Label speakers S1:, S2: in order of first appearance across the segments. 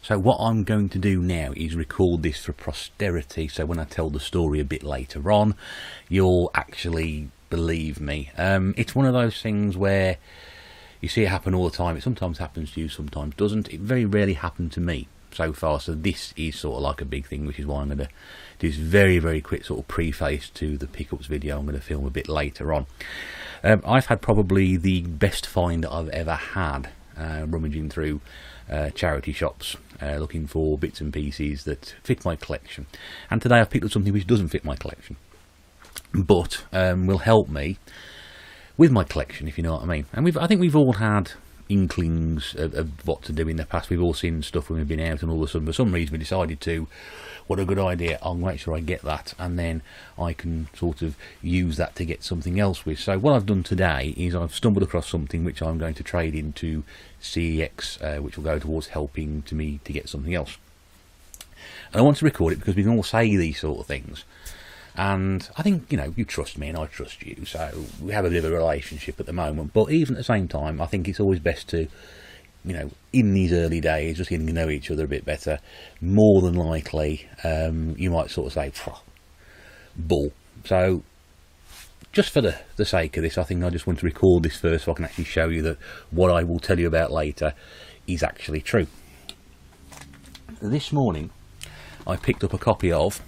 S1: So what I'm going to do now is record this for posterity, so when I tell the story a bit later on, you'll actually believe me. It's one of those things where you see it happen all the time. It sometimes happens to you, sometimes doesn't. It very rarely happened to me so far, so this is sort of like a big thing, which is why I'm going to do this very quick sort of preface to the pickups video I'm going to film a bit later on. I've had probably the best find that I've ever had, rummaging through charity shops, looking for bits and pieces that fit my collection. And today I've picked up something which doesn't fit my collection, but will help me with my collection, if you know what I mean. And I think we've all had inklings of what to do in the past. We've all seen stuff when we've been out, and all of a sudden for some reason we decided to, what a good idea, I'll make sure I get that, and then I can sort of use that to get something else with. So what I've done today is I've stumbled across something which I'm going to trade into CEX, which will go towards helping me to get something else. And I want to record it because we can all say these sort of things, and I think, you know, you trust me and I trust you, so we have a bit of a relationship at the moment. But even at the same time, I think it's always best to, you know, in these early days, just getting to know each other a bit better. More than likely, you might sort of say, bull. So just for the sake of this, I think I just want to record this first so I can actually show you that what I will tell you about later is actually true. This morning I picked up a copy of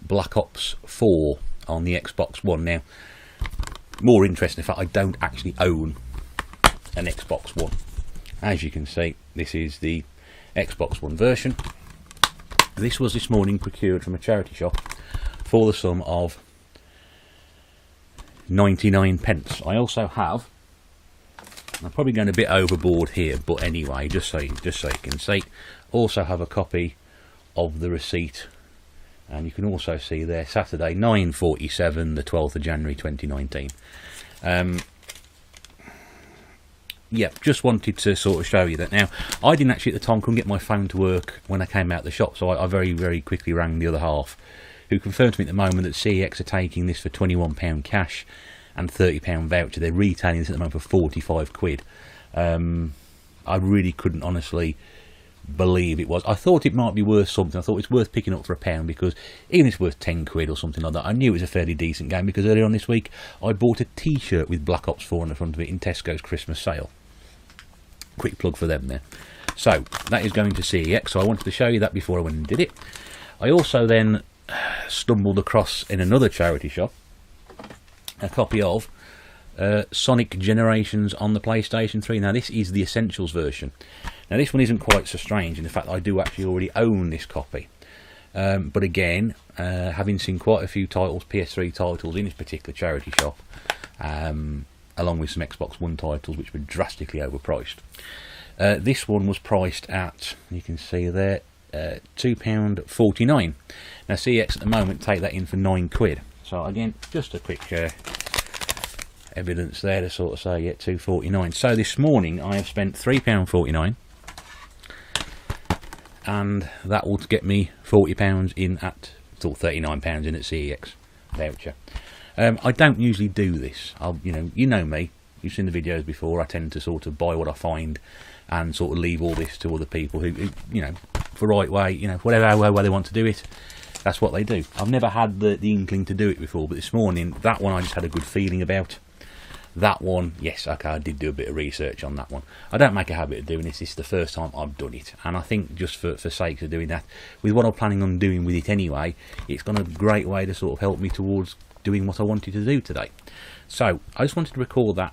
S1: Black Ops 4 on the Xbox One. Now, more interesting, in fact, I don't actually own an Xbox One. As you can see, this is the Xbox One version. This was this morning procured from a charity shop for the sum of 99p. I also have, I'm probably going a bit overboard here, but anyway, just so you can see, also have a copy of the receipt. And you can also see there, Saturday 9/47, the 12th of January 2019. Yeah, just wanted to sort of show you that. Now, I didn't actually at the time couldn't get my phone to work when I came out the shop, so I very quickly rang the other half, who confirmed to me at the moment that CEX are taking this for £21 cash and £30 voucher. They're retailing this at the moment for 45 quid. I really couldn't honestly believe it was. I thought it might be worth something. I thought it's worth picking up for £1, because even if it's worth 10 quid or something like that, I knew it was a fairly decent game, because earlier on this week I bought a t-shirt with Black Ops 4 on the front of it in Tesco's Christmas sale. Quick plug for them there. So that is going to CEX, so I wanted to show you that before I went and did it. I also then stumbled across, in another charity shop, a copy of Sonic Generations on the PlayStation 3. Now this is the Essentials version. Now this one isn't quite so strange, in the fact I do actually already own this copy. But again, having seen quite a few titles, PS3 titles in this particular charity shop, along with some Xbox One titles which were drastically overpriced. This one was priced at, you can see there, £2.49. Now CEX at the moment take that in for 9 quid. So again, just a quick evidence there to sort of say, yeah, £2.49. So this morning I have spent £3.49. And that will get me £40 in at, or £39 in at CEX voucher. I don't usually do this. You know me. You've seen the videos before. I tend to sort of buy what I find and sort of leave all this to other people who you know, for right way, you know, whatever way they want to do it. That's what they do. I've never had the inkling to do it before, but this morning, that one I just had a good feeling about. That one, yes, okay, I did do a bit of research on that one. I don't make a habit of doing this. This is the first time I've done it, and I think just for sake of doing that, with what I'm planning on doing with it anyway, it's gone a great way to sort of help me towards doing what I wanted to do today. So I just wanted to record that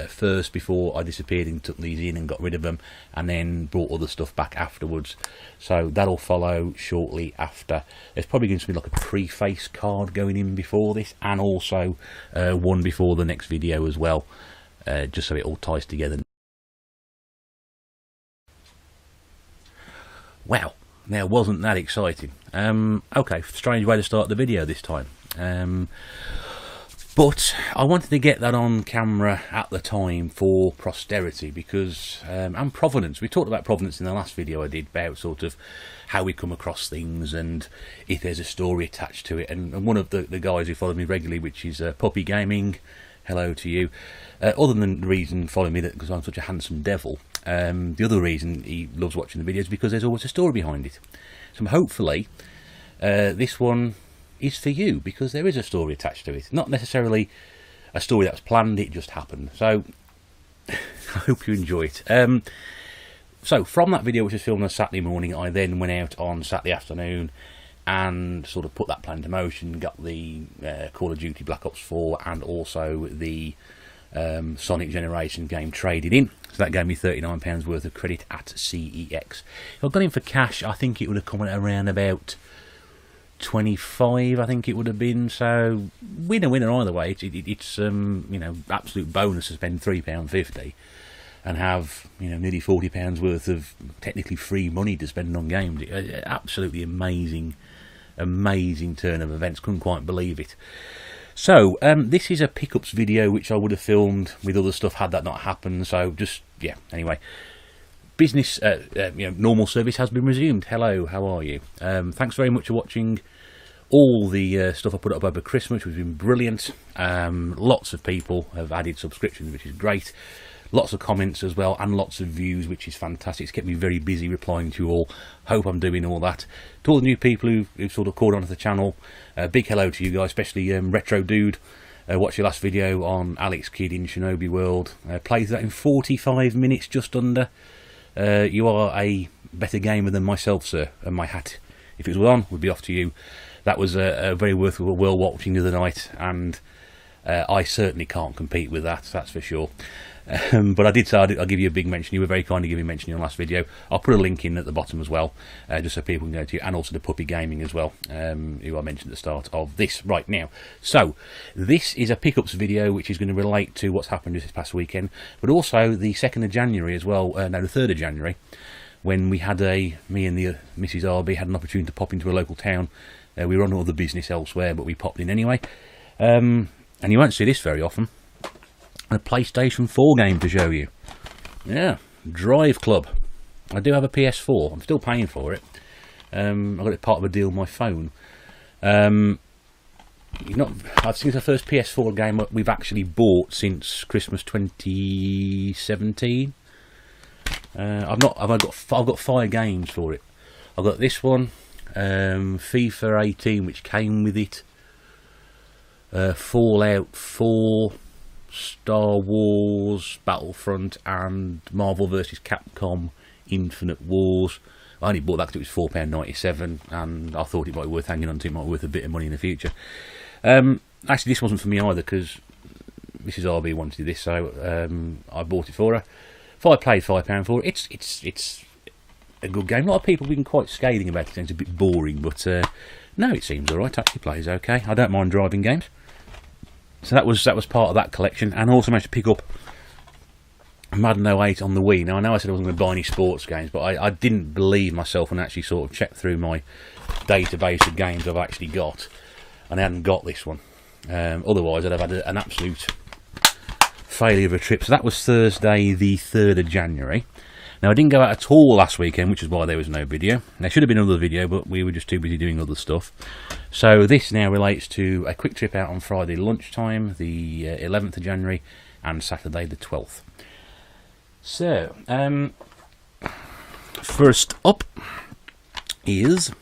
S1: first before I disappeared and took these in and got rid of them, and then brought other stuff back afterwards. So that'll follow shortly after. There's probably going to be like a preface card going in before this, and also one before the next video as well, just so it all ties together. Wow, now wasn't that exciting? Okay, strange way to start the video this time. But I wanted to get that on camera at the time for posterity, because and provenance. We talked about provenance in the last video I did, about sort of how we come across things and if there's a story attached to it. And one of the guys who follow me regularly, which is Puppy Gaming, hello to you. Other than the reason following me that because I'm such a handsome devil, The other reason he loves watching the videos is because there's always a story behind it. So hopefully this one is for you, because there is a story attached to it. Not necessarily a story that was planned, it just happened. So I hope you enjoy it. So from that video, which was filmed on Saturday morning, I then went out on Saturday afternoon and sort of put that plan into motion, got the Call of Duty Black Ops 4 and also the Sonic Generation game traded in. So that gave me £39 worth of credit at CEX. If I'd gone in for cash, I think it would have come at around about 25, I think it would have been. So winner either way. It's you know, absolute bonus to spend £3.50 and have, you know, nearly £40 worth of technically free money to spend on games. Absolutely amazing turn of events. Couldn't quite believe it. So this is a pickups video which I would have filmed with other stuff had that not happened. So just, yeah, anyway, business, you know, normal service has been resumed. Hello, how are you? Thanks very much for watching all the stuff I put up over Christmas, which has been brilliant. Lots of people have added subscriptions, which is great. Lots of comments as well, and lots of views, which is fantastic. It's kept me very busy replying to you all. Hope I'm doing all that. To all the new people who've sort of called onto the channel, big hello to you guys, especially Retro Dude. Watched your last video on Alex Kidd in Shinobi World. Played that in 45 minutes, just under. You are a better gamer than myself, sir, and my hat, if it was on, would be off to you. That was a very worthwhile watching the other night, and I certainly can't compete with that, that's for sure. But I did say I'll give you a big mention. You were very kind to give me a mention in your last video. I'll put a link in at the bottom as well, just so people can go to you, and also the Puppy Gaming as well, who I mentioned at the start of this right now. So this is a pickups video which is going to relate to what's happened this past weekend, but also the 2nd of January as well, no, the 3rd of January, when we had me and the Mrs. RB had an opportunity to pop into a local town. We were on other business elsewhere, but we popped in anyway. And you won't see this very often. A PlayStation 4 game to show you. Yeah, Drive Club. I do have a PS4. I'm still paying for it. I got it part of a deal on my phone. I've seen the first PS4 game we've actually bought since Christmas 2017. I've got 5 games for it. I've got this one, FIFA 18, which came with it. Fallout 4. Star Wars, Battlefront, and Marvel vs. Capcom Infinite Wars. I only bought that because it was £4.97, and I thought it might be worth hanging on to. It might be worth a bit of money in the future. Actually, this wasn't for me either, because Mrs. RB wanted this, so I bought it for her. If I paid £5 for it, it's a good game. A lot of people have been quite scathing about it. It's a bit boring, but no, it seems alright. Actually plays okay. I don't mind driving games. So that was part of that collection, and I also managed to pick up Madden 08 on the Wii. Now I know I said I wasn't going to buy any sports games, but I didn't believe myself and actually sort of checked through my database of games I've actually got, and I hadn't got this one. Otherwise I'd have had an absolute failure of a trip. So that was Thursday the 3rd of January. Now I didn't go out at all last weekend, which is why there was no video. There should have been another video, but we were just too busy doing other stuff. So this now relates to a quick trip out on Friday lunchtime, the 11th of January, and Saturday the 12th. So, first up is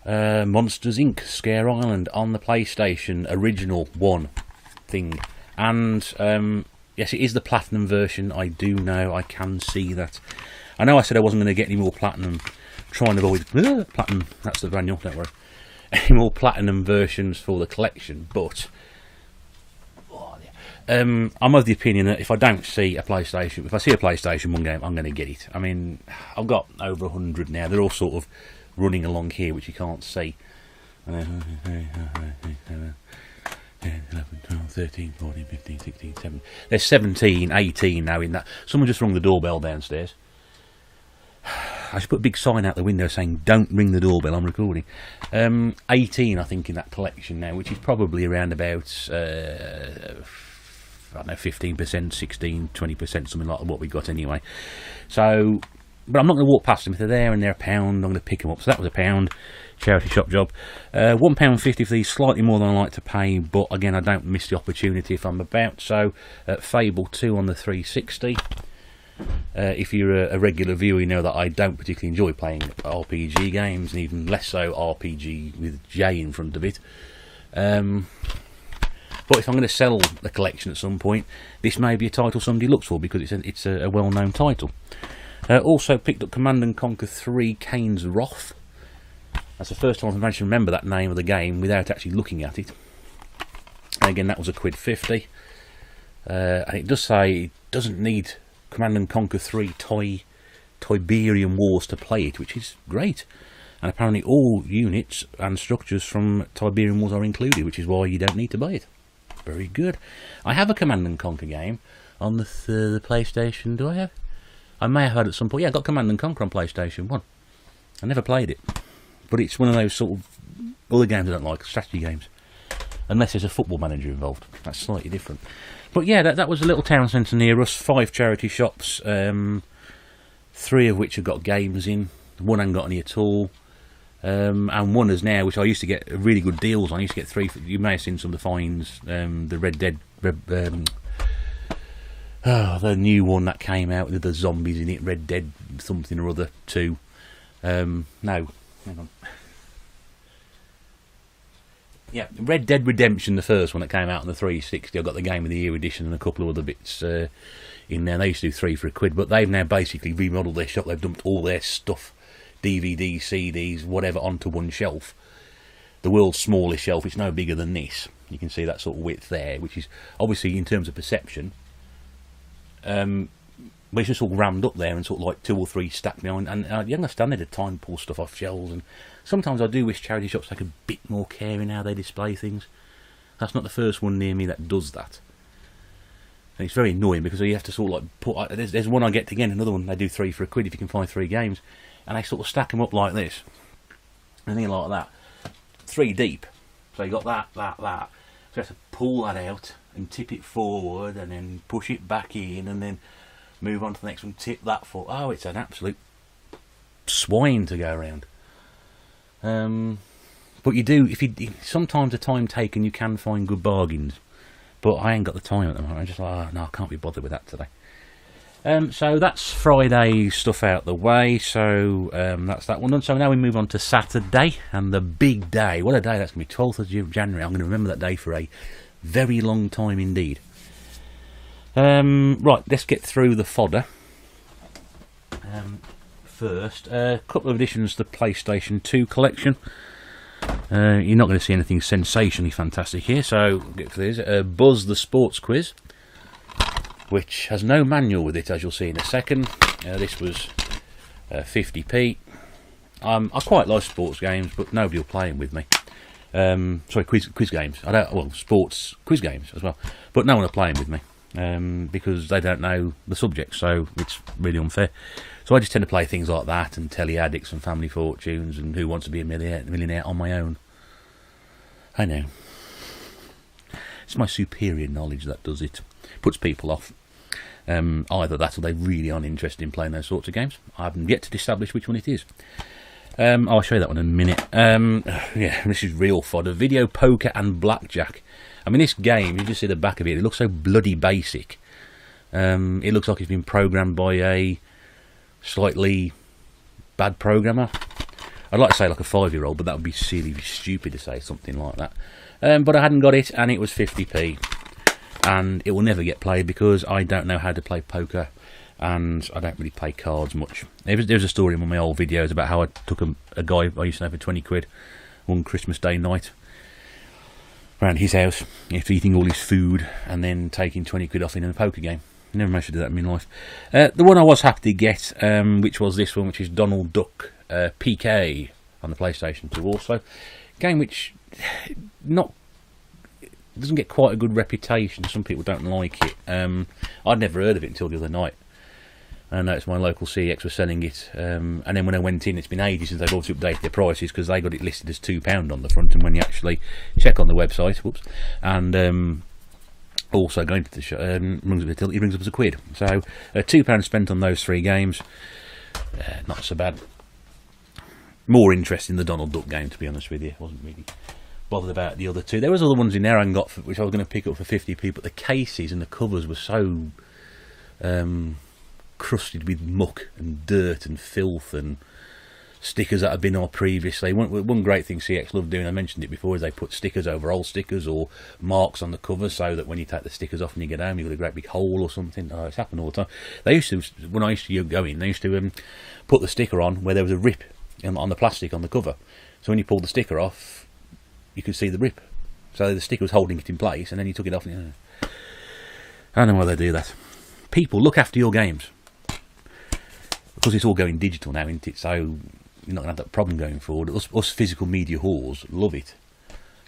S1: Monsters Inc. Scare Island on the PlayStation original one thing. And yes, it is the Platinum version. I do know, I can see that. I know I said I wasn't going to get any more Platinum, trying to avoid Platinum, that's the manual, don't worry. Any more Platinum versions for the collection, but I'm of the opinion that if I don't see a PlayStation, if I see a PlayStation 1 game, I'm going to get it. I mean, I've got over 100 now. They're all sort of running along here, which you can't see. 11, 12, 13, 14, 15, 16, 17. There's 17, 18 now in that. Someone just rung the doorbell downstairs. I should put a big sign out the window saying, don't ring the doorbell, I'm recording. 18, I think, in that collection now, which is probably around about, I don't know, 15%, 16, 20%, something like what we got anyway. So, but I'm not going to walk past them. If they're there and they're £1, I'm going to pick them up. So that was £1, charity shop job. £1.50 for these, slightly more than I like to pay, but again, I don't miss the opportunity if I'm about. So, Fable 2 on the 360. If you're a regular viewer, you know that I don't particularly enjoy playing RPG games, and even less so RPG with J in front of it. But if I'm going to sell the collection at some point, this may be a title somebody looks for, because it's a well-known title. Also picked up Command & Conquer 3 Kane's Wrath. That's the first time I've managed to remember that name of the game without actually looking at it. And again, that was a £1.50. And it does say it doesn't need Command & Conquer 3 Tiberian Wars to play it, which is great. And apparently all units and structures from Tiberian Wars are included, which is why you don't need to buy it. Very good. I have a Command & Conquer game on the PlayStation. Do I have? I may have had it at some point. Yeah, I got Command & Conquer on PlayStation 1. I never played it. But it's one of those sort of other games I don't like, strategy games. Unless there's a football manager involved. That's slightly different. But yeah, that was a little town centre near us. 5 charity shops. 3 of which have got games in. One ain't got any at all. And one is now, which I used to get really good deals on. I used to get 3. You may have seen some of the finds. The Red Dead, the new one that came out with the zombies in it. Red Dead something or other 2. No, hang on. Yeah, Red Dead Redemption, the first one that came out on the 360. I got the Game of the Year edition and a couple of other bits in there. They used to do 3 for a quid, but they've now basically remodeled their shop. They've dumped all their stuff, DVDs, CDs, whatever, onto one shelf. The world's smallest shelf. It's no bigger than this. You can see that sort of width there, which is obviously, in terms of perception, but it's just all rammed up there and sort of like 2 or 3 stacked behind. And you understand, they're trying to pull stuff off shelves. And sometimes I do wish charity shops take a bit more care in how they display things. That's not the first one near me that does that. And it's very annoying because you have to sort of like put. There's one I get to again, another one they do 3 for a quid if you can find 3 games, and they sort of stack them up like this, and then like that, 3 deep. So you got that. So you have to pull that out and tip it forward, and then push it back in, and then move on to the next one. Tip that forward. Oh, it's an absolute swine to go around. But you do, sometimes the time taken, you can find good bargains. But I ain't got the time at the moment. I'm just like, oh, no, I can't be bothered with that today. So that's Friday stuff out the way. So that's that one done. So now we move on to Saturday and the big day. What a day that's going to be, 12th of January. I'm going to remember that day for a very long time indeed. Right, let's get through the fodder. First, a couple of additions to the PlayStation 2 collection. You're not going to see anything sensationally fantastic here, so get for this. Buzz the Sports Quiz, which has no manual with it, as you'll see in a second. This was 50p. I quite like sports games, but nobody will play them with me. Sorry, quiz games. Sports quiz games as well, but no one will play them with me because they don't know the subject, so it's really unfair. So I just tend to play things like that, and Telly Addicts and Family Fortunes and Who Wants to Be a Millionaire on my own. I know. It's my superior knowledge that does it. Puts people off. Either that or they really aren't interested in playing those sorts of games. I haven't yet to establish which one it is. I'll show you that one in a minute. Yeah, this is real fodder. Video poker and blackjack. I mean, this game, you just see the back of it, it looks so bloody basic. It looks like it's been programmed by a slightly bad programmer. I'd like to say like a 5-year-old, but that would be silly, stupid to say something like that. But I hadn't got it, and it was 50p. And it will never get played because I don't know how to play poker, and I don't really play cards much. There's a story in one of my old videos about how I took a guy I used to know for 20 quid one Christmas Day night around his house after eating all his food and then taking 20 quid off in a poker game. Never managed to do that in my life. The one I was happy to get, which was this one, which is Donald Duck PK on the PlayStation 2 also. Game which doesn't get quite a good reputation. Some people don't like it. I'd never heard of it until the other night. I noticed my local CX was selling it, and then when I went in, it's been ages since they've obviously updated their prices because they got it listed as £2 on the front, and when you actually check on the website, whoops, and also going to the show, it brings up as a quid. So £2 spent on those 3 games, not so bad. More interest in the Donald Duck game, to be honest with you. I wasn't really bothered about the other 2. There was other ones in there I got which I was going to pick up for 50p, but the cases and the covers were so crusted with muck and dirt and filth and stickers that have been on previously. One great thing CX love doing, I mentioned it before, is they put stickers over old stickers or marks on the cover, so that when you take the stickers off and you get home, you've got a great big hole or something. Oh, it's happened all the time. They used to, when I used to go in, they used to put the sticker on where there was a rip on the plastic on the cover. So when you pulled the sticker off, you could see the rip. So the sticker was holding it in place, and then you took it off. And, I don't know why they do that. People, look after your games. Because it's all going digital now, isn't it? So you're not going to have that problem going forward. Us physical media whores love it.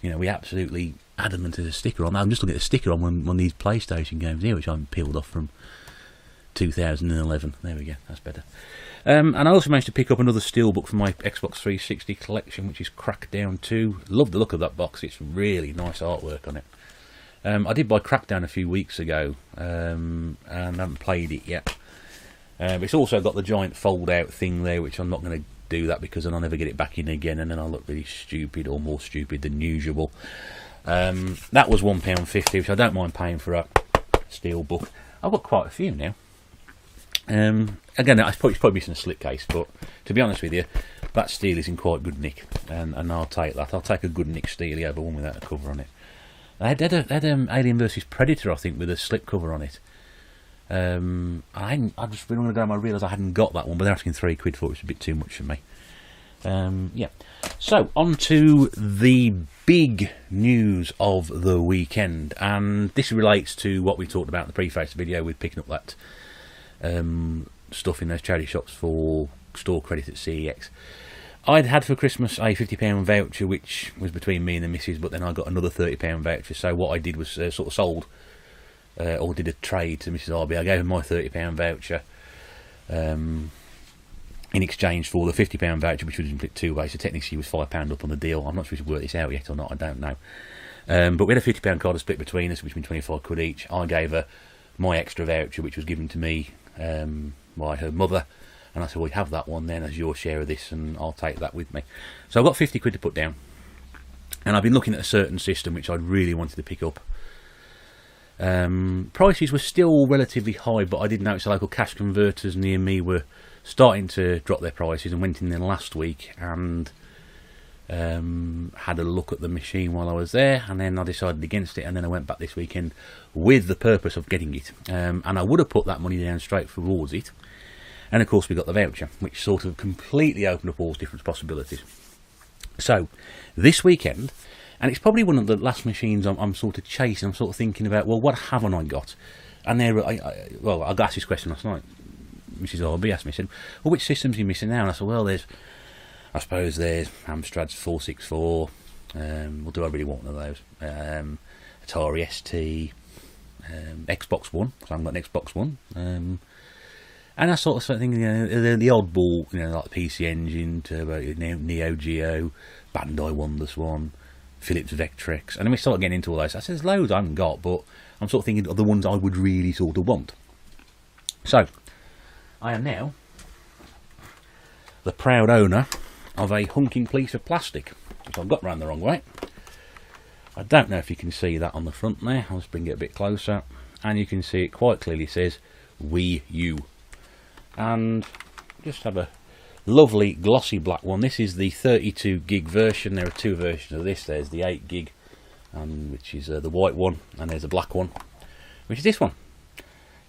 S1: You know, we absolutely adamant as a sticker on. I'm just looking at the sticker on one of these PlayStation games here, which I'm peeled off from 2011. There we go, that's better. And I also managed to pick up another steelbook for my Xbox 360 collection, which is Crackdown 2. Love the look of that box. It's really nice artwork on it. I did buy Crackdown a few weeks ago, and I haven't played it yet. It's also got the giant fold-out thing there, which I'm not going to do that because then I'll never get it back in again, and then I'll look really stupid, or more stupid than usual. That was £1.50, which I don't mind paying for a steelbook. I've got quite a few now. Again, it's probably missing a slipcase, but to be honest with you, that steel is in quite good nick, and I'll take that. I'll take a good nick steely over one without a cover on it. I had Alien vs Predator, I think, with a slip cover on it. I just been on the go, I realised I hadn't got that one, but they're asking £3 for it, which is a bit too much for me. Yeah. So on to the big news of the weekend, and this relates to what we talked about in the preface video with picking up that stuff in those charity shops for store credit at CEX. I'd had for Christmas a £50 voucher, which was between me and the missus, but then I got another £30 voucher. So what I did was sort of sold, or did a trade to Mrs. RB. I gave her my £30 voucher in exchange for the £50 voucher, which was split two ways. So technically she was £5 up on the deal. I'm not sure if she's worked this out yet or not, I don't know. But we had a £50 card to split between us, which was £25 each. I gave her my extra voucher, which was given to me by her mother. And I said, well, you have that one then as your share of this, and I'll take that with me. So I've got £50 to put down. And I've been looking at a certain system which I really wanted to pick up. Prices were still relatively high, but I did notice the local cash converters near me were starting to drop their prices, and went in there last week and had a look at the machine while I was there, and then I decided against it, and then I went back this weekend with the purpose of getting it. And I would have put that money down straight towards it. And of course we got the voucher, which sort of completely opened up all different possibilities. So this weekend, and it's probably one of the last machines I'm sort of chasing, I'm sort of thinking about, well, what haven't I got? And I got asked this question last night. Mrs. RB asked me, said, well, which systems are you missing now? And I said, well, I suppose there's Amstrad's 464. Well, do I really want one of those? Atari ST, Xbox One, because I haven't got an Xbox One. And I sort of started thinking, the oddball, like PC Engine, Turbo, Neo Geo, Bandai WonderSwan, Philips Vectrex, and then we started getting into all those. I said, there's loads I haven't got, but I'm sort of thinking of the ones I would really sort of want. So, I am now the proud owner of a hunking piece of plastic, which I've got round the wrong way. I don't know if you can see that on the front there. I'll just bring it a bit closer, and you can see it quite clearly. It says Wii U. And just have a lovely glossy black one. This is the 32 gig version. There are two versions of this. There's the 8 gig, which is the white one, and there's a black one, which is this one.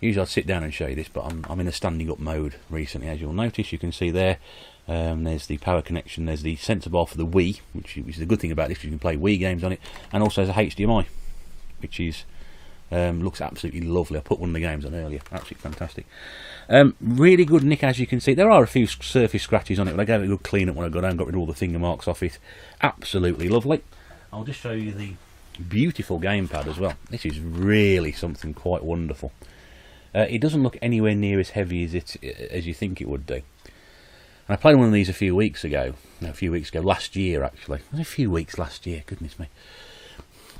S1: Usually I'd sit down and show you this, but I'm in a standing up mode recently, as you'll notice. You can see there, there's the power connection, there's the sensor bar for the Wii, which is the good thing about this, you can play Wii games on it, and also there's a HDMI, which is looks absolutely lovely. I put one of the games on earlier, absolutely fantastic. Really good nick, as you can see. There are a few surface scratches on it, but I gave it a good clean up when I got down, got rid of all the finger marks off it. Absolutely lovely. I'll just show you the beautiful gamepad as well. This is really something quite wonderful. It doesn't look anywhere near as heavy as you think it would do. And I played one of these a few weeks ago. No, last year actually. It was a few weeks last year, goodness me.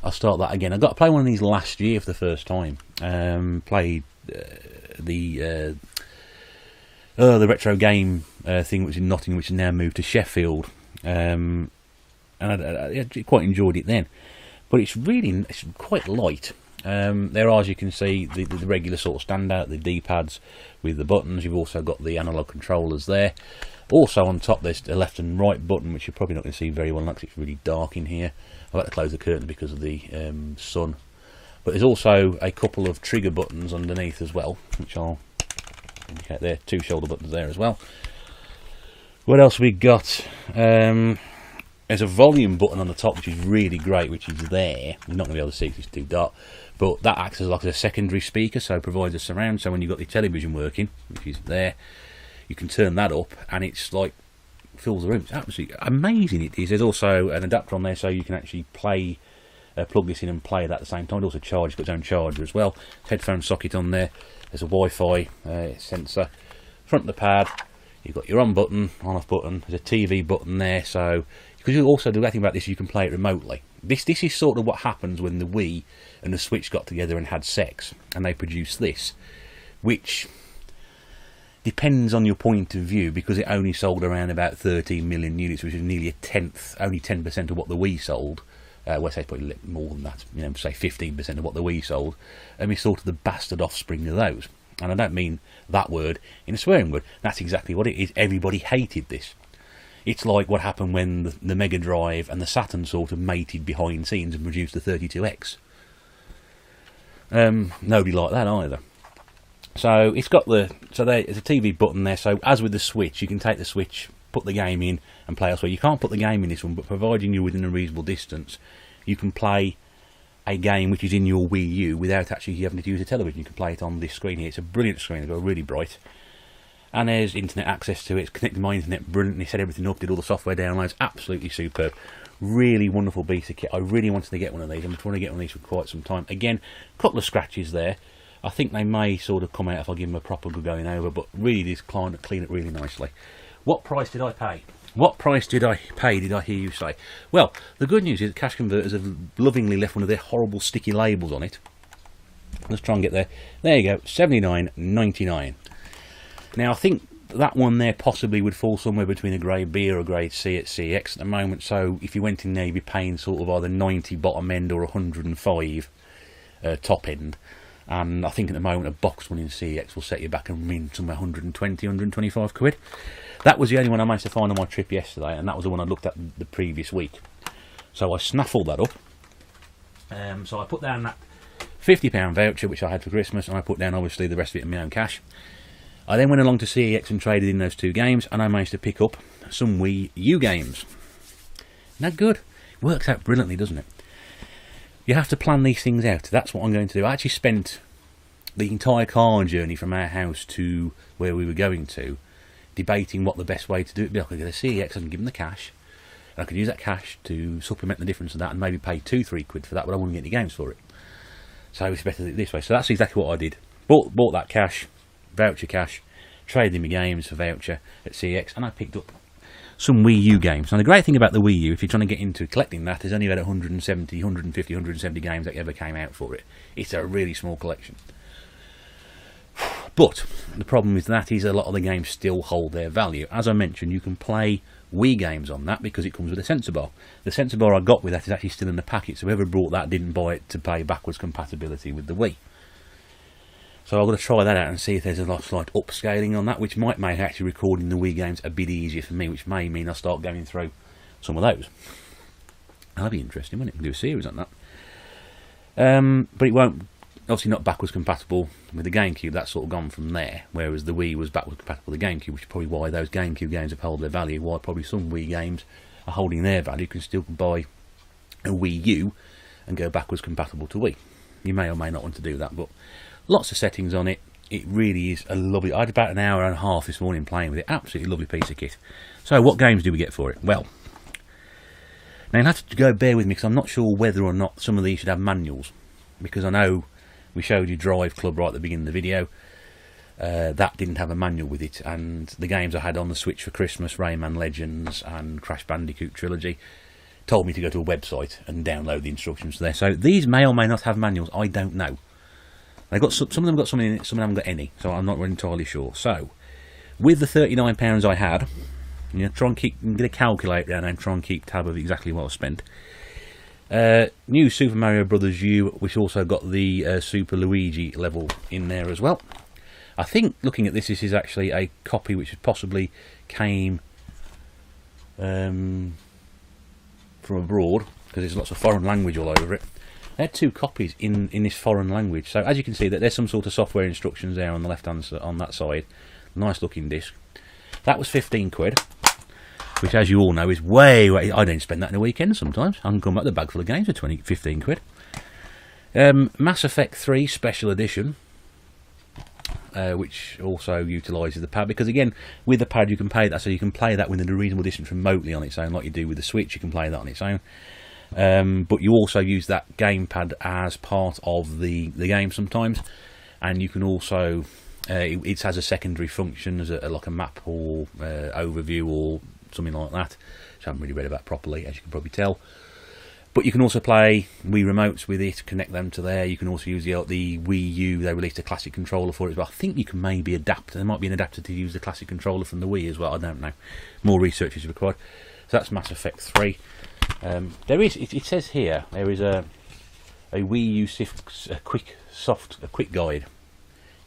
S1: I'll start that again. I got to play one of these last year for the first time. Played the retro game thing, which was in Nottingham, which has now moved to Sheffield, and I quite enjoyed it then. But it's quite light. There are, as you can see, the regular sort of standout, the D-pads with the buttons. You've also got the analog controllers there. Also on top there's a left and right button, which you're probably not going to see very well because it's really dark in here. I've had to close the curtain because of the sun. But there's also a couple of trigger buttons underneath as well, which I'll indicate there. 2 shoulder buttons there as well. What else we got? There's a volume button on the top, which is really great, which is there. You're not going to be able to see because it's too dark. But that acts as like a secondary speaker, so it provides a surround. So when you've got your television working, which is there, you can turn that up and it's like fills the room. It's absolutely amazing it is. There's also an adapter on there so you can actually play, plug this in and play it at the same time. It also charges, got its own charger as well. Headphone socket on there. There's a Wi-Fi sensor. Front of the pad, you've got your on button, on off button. There's a TV button there, so because you also do that thing about this, you can play it remotely. This is sort of what happens when the Wii and the Switch got together and had sex, and they produced this, which depends on your point of view, because it only sold around about 13 million units, which is nearly a tenth, only 10% of what the Wii sold. Well, say probably more than that, you know, say 15% of what the Wii sold, and we're sort of the bastard offspring of those. And I don't mean that word in a swearing word. That's exactly what it is. Everybody hated this. It's like what happened when the Mega Drive and the Saturn sort of mated behind scenes and produced the 32X. Nobody liked that either. So it's got there's a TV button there. So as with the Switch, you can take the Switch, put the game in, and play elsewhere. You can't put the game in this one, but providing you're within a reasonable distance, you can play a game which is in your Wii U without actually having to use a television. You can play it on this screen here. It's a brilliant screen. It's got really bright. And there's internet access to it. It's connected to my internet brilliantly, set everything up, did all the software downloads. Absolutely superb. Really wonderful piece of kit. I really wanted to get one of these. I've been trying to get one of these for quite some time. Again, a couple of scratches there. I think they may sort of come out if I give them a proper good going over, but really this clean it really nicely. What price did I pay? What price did I pay, did I hear you say? Well, the good news is that Cash Converters have lovingly left one of their horrible sticky labels on it. Let's try and get there. There you go, $79.99. Now, I think that one there possibly would fall somewhere between a grade B or a grade C at CX at the moment. So if you went in there, you'd be paying sort of either 90 bottom end or 105 top end. And I think at the moment a box one in CX will set you back and in somewhere 120, 125 quid. That was the only one I managed to find on my trip yesterday, and that was the one I looked at the previous week. So I snaffled that up. So I put down that £50 voucher which I had for Christmas, and I put down obviously the rest of it in my own cash. I then went along to CEX and traded in those 2 games, and I managed to pick up some Wii U games. Isn't that good? Works out brilliantly, doesn't it? You have to plan these things out. That's what I'm going to do. I actually spent the entire car journey from our house to where we were going to debating what the best way to do it. I could go to CEX and give them the cash, and I could use that cash to supplement the difference of that and maybe pay 2-3 quid for that, but I wouldn't get any games for it. So it's better this way. So that's exactly what I did. Bought that cash, voucher cash, traded in my games for voucher at CEX, and I picked up some Wii U games. Now the great thing about the Wii U, if you're trying to get into collecting that, there's only about 170, 150, 170 games that ever came out for it. It's a really small collection. But the problem with that is a lot of the games still hold their value. As I mentioned, you can play Wii games on that because it comes with a sensor bar. The sensor bar I got with that is actually still in the packet, so whoever brought that didn't buy it to pay backwards compatibility with the Wii. So I'm going to try that out and see if there's a slight upscaling on that, which might make actually recording the Wii games a bit easier for me, which may mean I'll start going through some of those. That'll be interesting, won't it? We can do a series on that. But it won't, obviously not backwards compatible with the GameCube. That's sort of gone from there, whereas the Wii was backwards compatible with the GameCube, which is probably why those GameCube games have held their value, why probably some Wii games are holding their value. You can still buy a Wii U and go backwards compatible to Wii. You may or may not want to do that, but lots of settings on it. It really is a lovely... I had about an hour and a half this morning playing with it. Absolutely lovely piece of kit. So what games do we get for it? Well, now you'll have to go bear with me because I'm not sure whether or not some of these should have manuals, because I know we showed you Drive Club right at the beginning of the video. That didn't have a manual with it, and the games I had on the Switch for Christmas, Rayman Legends and Crash Bandicoot Trilogy, told me to go to a website and download the instructions there. So these may or may not have manuals. I don't know. They got some of them got something in it, some of them haven't got any, so I'm not really entirely sure. So, with the £39 I had, try and get a calculator down and try and keep tab of exactly what I spent. New Super Mario Brothers U, which also got the Super Luigi level in there as well. I think, looking at this, this is actually a copy which possibly came from abroad, because there's lots of foreign language all over it. They had 2 copies in this foreign language. So as you can see, that there's some sort of software instructions there on the left hand on that side. Nice looking disc. That was 15 quid, which, as you all know, is way. I don't spend that in a weekend sometimes. I can come back with a bag full of games for 15 quid. Mass Effect 3 Special Edition, which also utilises the pad, because again, with the pad you can play that, so you can play that within a reasonable distance remotely on its own, like you do with the Switch. You can play that on its own. But you also use that gamepad as part of the game sometimes, and you can also it has a secondary function as like a map or overview or something like that, which I haven't really read about properly, as you can probably tell. But you can also play Wii remotes with it, connect them to there. You can also use the Wii U. They released a classic controller for it, but I think you can maybe adapt. There might be an adapter to use the classic controller from the Wii as well. I don't know. More research is required. So that's Mass Effect 3. There is. It says here there is a Wii U quick guide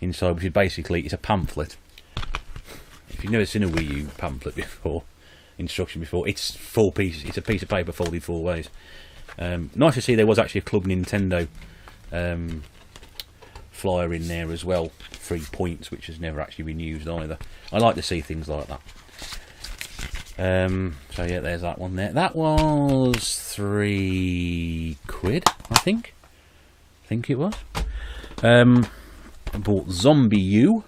S1: inside, which is basically, it's a pamphlet. If you've never seen a Wii U pamphlet before, instruction before, it's 4 pieces. It's a piece of paper folded 4 ways. Nice to see there was actually a Club Nintendo flyer in there as well, 3 points, which has never actually been used either. I like to see things like that. So yeah, there's that one there. That was 3 quid, I think. It was. I bought Zombie U.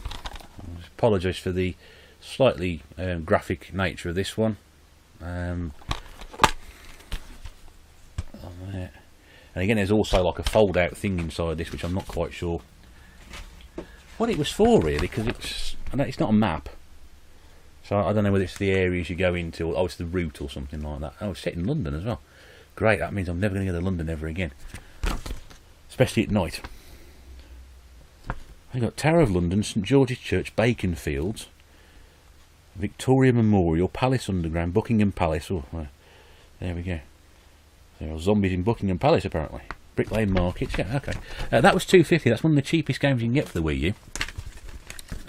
S1: I apologise for the slightly graphic nature of this one. And again, there's also like a fold-out thing inside this, which I'm not quite sure what it was for, really, because it's not a map. So I don't know whether it's the areas you go into, or it's the route or something like that. Oh, it's set in London as well. Great, that means I'm never going to go to London ever again. Especially at night. We've got Tower of London, St George's Church, Baconfields, Victoria Memorial, Palace Underground, Buckingham Palace. Oh, there we go. There are zombies in Buckingham Palace, apparently. Brick Lane Markets, yeah, okay. That was £2.50. That's one of the cheapest games you can get for the Wii U.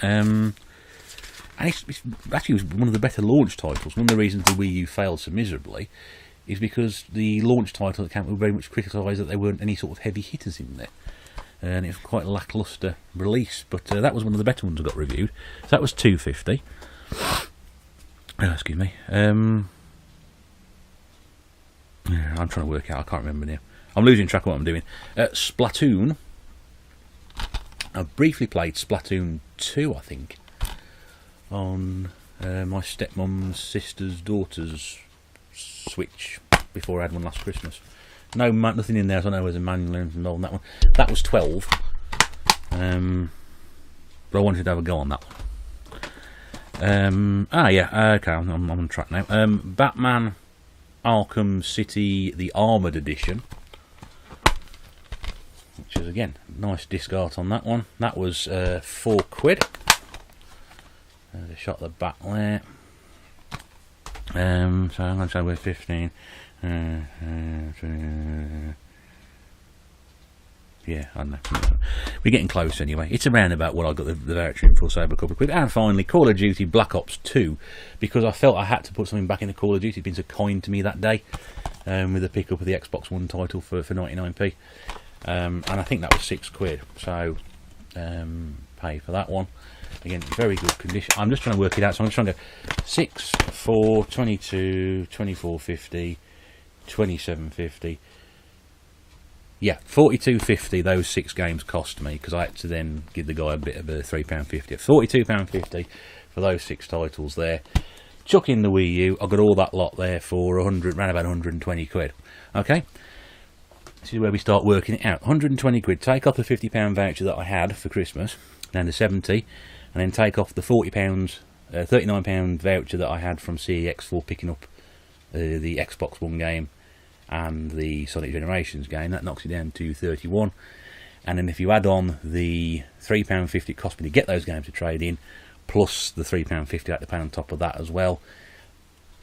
S1: And it's actually one of the better launch titles. One of the reasons the Wii U failed so miserably is because the launch title account were very much criticised that there weren't any sort of heavy hitters in there. And it was quite a lacklustre release, but that was one of the better ones that got reviewed. So that was £2.50. Oh, excuse me. I'm trying to work out, I can't remember now. I'm losing track of what I'm doing. Splatoon. I briefly played Splatoon 2, I think, on my stepmom's sister's daughter's Switch before I had one last Christmas. No, nothing in there, so I know there was a manual involved in that one. That was 12. But I wanted to have a go on that one. Okay, I'm on track now. Batman Arkham City, the Armoured Edition, which is, again, nice disc art on that one. That was 4 quid. There's a shot of the back there. So I'm going to say we're 15. Yeah, I don't know. We're getting close anyway. It's around about what I got the voucher in for, so a couple of quid. And finally, Call of Duty Black Ops 2, because I felt I had to put something back in the Call of Duty. It's been so kind to me that day, with the pickup of the Xbox One title for 99p. And I think that was 6 quid. So, pay for that one. Again, very good condition. I'm just trying to work it out, so I'm just trying to go 6, 4, 22, 24.50, 27.50. Yeah, £42.50 those 6 games cost me, because I had to then give the guy a bit of a £3.50. £42.50 for those 6 titles there. Chuck in the Wii U, I got all that lot there for around about 120 quid. Okay, this is where we start working it out. 120 quid, take off the £50 voucher that I had for Christmas, down to 70, and then take off the £39 voucher that I had from CEX for picking up the Xbox One game and the Sonic Generations game. That knocks it down to 31. And then if you add on the £3.50 it cost me to get those games to trade in, plus the £3.50 I had to pay on top of that as well,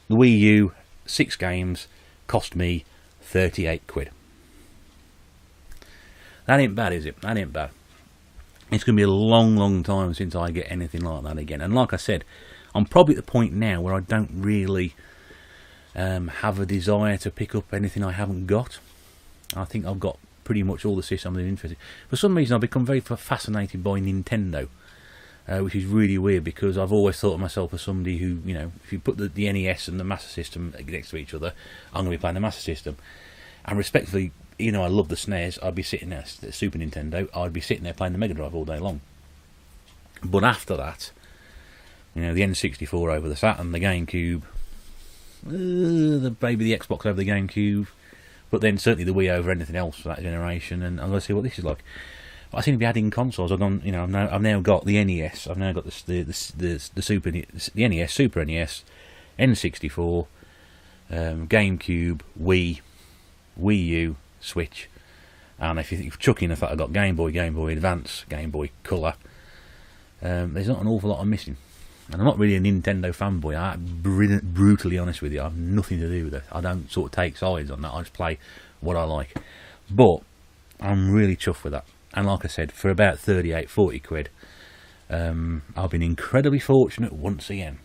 S1: the Wii U, 6 games, Cost me 38 quid. That ain't bad, is it? That ain't bad. It's going to be a long time since I get anything like that again. And like I said, I'm probably at the point now where I don't really have a desire to pick up anything I haven't got. I think I've got pretty much all the systems I'm interested in. For some reason, I've become very fascinated by Nintendo, which is really weird, because I've always thought of myself as somebody who, you know, if you put the NES and the Master System next to each other, I'm going to be playing the Master System. And respectfully, you know, I love the SNES. I'd be sitting there, the Super Nintendo, I'd be sitting there playing the Mega Drive all day long. But after that, you know, the N64 over the Saturn, the GameCube, maybe the Xbox over the GameCube, but then certainly the Wii over anything else for that generation. And I'm going to see what this is like. I seem to be adding consoles. I've gone, you know, I've now got the NES. I've now got the NES, Super NES, N64, GameCube, Wii U, Switch, and if you chuck in the fact I've got Game Boy, Game Boy Advance, Game Boy Colour, there's not an awful lot I'm missing. And I'm not really a Nintendo fanboy. I'm brutally honest with you. I have nothing to do with it. I don't sort of take sides on that. I just play what I like. But I'm really chuffed with that. And like I said, for about 38, 40 quid, I've been incredibly fortunate once again.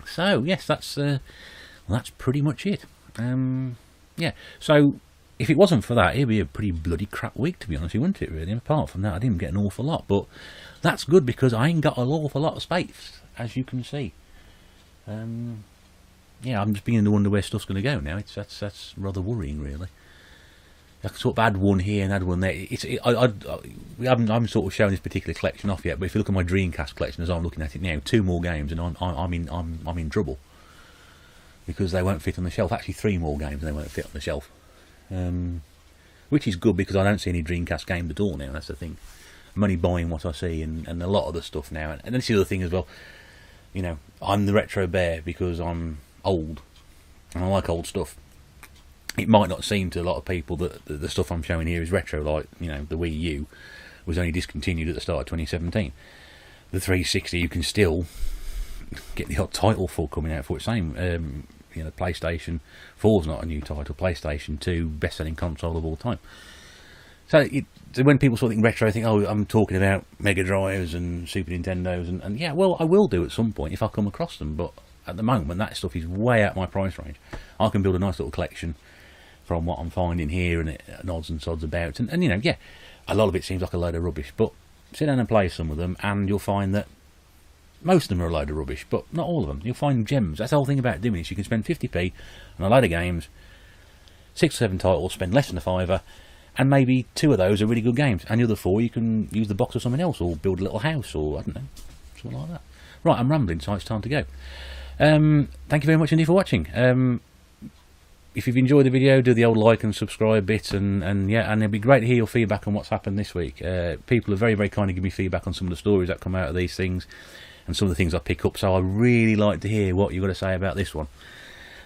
S1: So yes, that's pretty much it. Yeah. So if it wasn't for that, it'd be a pretty bloody crap week, to be honest, wouldn't it? Really. And apart from that, I didn't get an awful lot, but that's good, because I ain't got an awful lot of space, as you can see. Yeah, I'm just beginning to wonder where stuff's going to go now. That's rather worrying, really. I can sort of add one here and add one there. I haven't sort of shown this particular collection off yet, but if you look at my Dreamcast collection as I'm looking at it now, 2 more games, and I'm in trouble, because they won't fit on the shelf. Actually, 3 more games and they won't fit on the shelf, which is good, because I don't see any Dreamcast games at all now. That's the thing. I'm only buying what I see, and a lot of the stuff now. And this is the other thing as well. You know, I'm the retro bear because I'm old, and I like old stuff. It might not seem to a lot of people that the stuff I'm showing here is retro, like, you know, the Wii U was only discontinued at the start of 2017. The 360 you can still get the odd title for coming out for it. Same, you know, PlayStation 4's not a new title. PlayStation 2, best-selling console of all time. So when people sort of think retro, they think, oh, I'm talking about Mega Drives and Super Nintendos, and yeah, well, I will do at some point if I come across them, but at the moment that stuff is way out my price range. I can build a nice little collection from what I'm finding here, and odds and sods about, and you know, yeah, a lot of it seems like a load of rubbish, but sit down and play some of them and you'll find that most of them are a load of rubbish, but not all of them. You'll find gems. That's the whole thing about doing this. You can spend 50p on a load of games, 6 or 7 titles, spend less than a fiver, and maybe 2 of those are really good games, and the other 4 you can use the box of something else, or build a little house, or I don't know, something like that. Right, I'm rambling, so it's time to go. Thank you very much indeed for watching. If you've enjoyed the video, do the old like and subscribe bit, and yeah, and it'd be great to hear your feedback on what's happened this week. People are very kind to give me feedback on some of the stories that come out of these things, and some of the things I pick up, so I really like to hear what you've got to say about this one.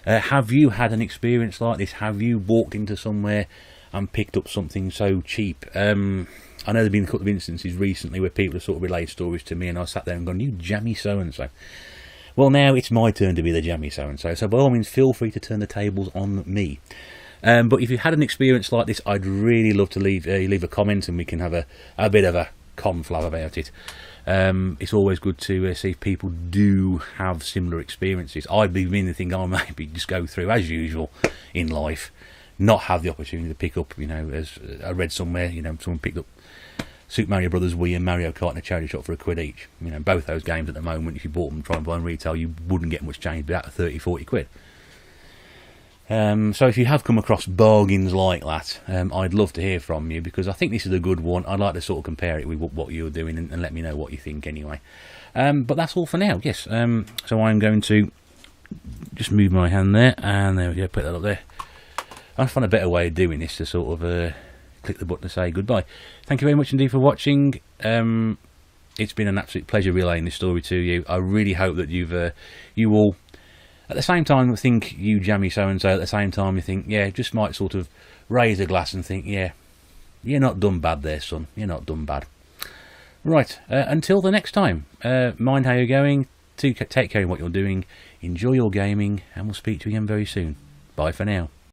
S1: Have you had an experience like this? Have you walked into somewhere and picked up something so cheap? I know there have been a couple of instances recently where people have sort of relayed stories to me, and I sat there and gone, you jammy so-and-so. Well, now it's my turn to be the jammy so-and-so, so by all means feel free to turn the tables on me. But if you've had an experience like this, I'd really love to leave a comment, and we can have a bit of a conflab about it. It's always good to see if people do have similar experiences. I'd be meaning to think I maybe just go through, as usual in life, not have the opportunity to pick up, you know, as I read somewhere, you know, someone picked up Super Mario Brothers Wii and Mario Kart in a charity shop for £1 each. You know, both those games at the moment, if you bought them, try and buy them retail, you wouldn't get much change, but at 30, 40 quid. So if you have come across bargains like that, I'd love to hear from you, because I think this is a good one. I'd like to sort of compare it with what you're doing, and let me know what you think anyway. But that's all for now, yes. So I'm going to just move my hand there, and there we go, put that up there. I find a better way of doing this to sort of click the button to say goodbye. Thank you very much indeed for watching. It's been an absolute pleasure relaying this story to you. I really hope that you all, at the same time, think you jammy so-and-so, at the same time you think, yeah, just might sort of raise a glass and think, yeah, you're not done bad there, son. You're not done bad. Right, until the next time, mind how you're going, take care of what you're doing, enjoy your gaming, and we'll speak to you again very soon. Bye for now.